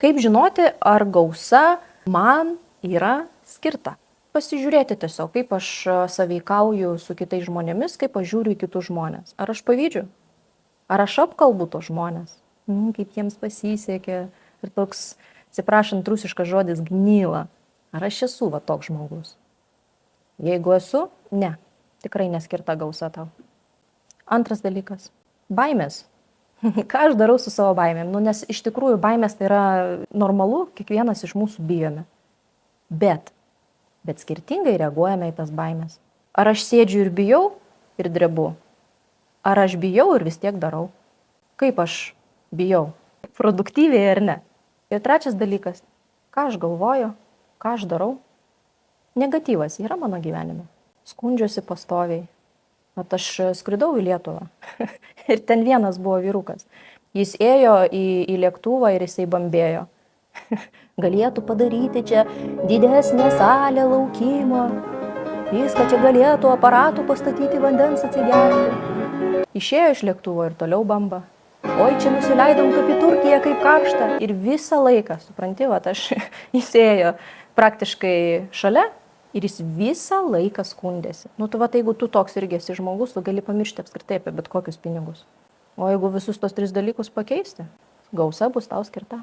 Kaip žinoti, ar gausa man yra skirta? Pasižiūrėti tiesiog, kaip aš sąveikauju su kitais žmonėmis, kaip aš žiūriu į kitus žmonės. Ar aš pavydžiu? Ar aš apkalbu tos žmonės? Kaip jiems pasisekė. Ir toks, atsiprašant, rusiškas žodis gnyla. Ar aš esu va toks žmogus? Jeigu esu, ne. Tikrai neskirta gausa tau. Antras dalykas. Baimės. Ką aš darau su savo baimėm? Nes iš tikrųjų baimės tai yra normalu, kiekvienas iš mūsų bijome. Bet skirtingai reaguojame į tas baimės. Ar aš sėdžiu ir bijau ir drebu? Ar aš bijau ir vis tiek darau? Kaip aš bijau? Produktyviai ar ne? Ir trečias dalykas. Ką aš galvoju? Ką aš darau? Negatyvas yra mano gyvenime. Skundžiuosi pastoviai. Vat aš skridau į Lietuvą ir ten vienas buvo vyrukas. Jis ėjo į lėktuvą ir jisai bambėjo. Galėtų padaryti čia didesnę salę laukimo. Viską čia galėtų aparatų pastatyti, vandens atsigerti. Išėjo iš lėktuvo ir toliau bamba. Oi, čia nusileidom kaip į Turkiją, kaip karšta. Ir visą laiką, supranti, vat jis ėjo praktiškai šalia. Ir jis visą laiką skundėsi. Tu jeigu tu toks irgi esi žmogus, tu gali pamiršti apskritai apie bet kokius pinigus. O jeigu visus tos 3 dalykus pakeisti, gausa bus tau skirta.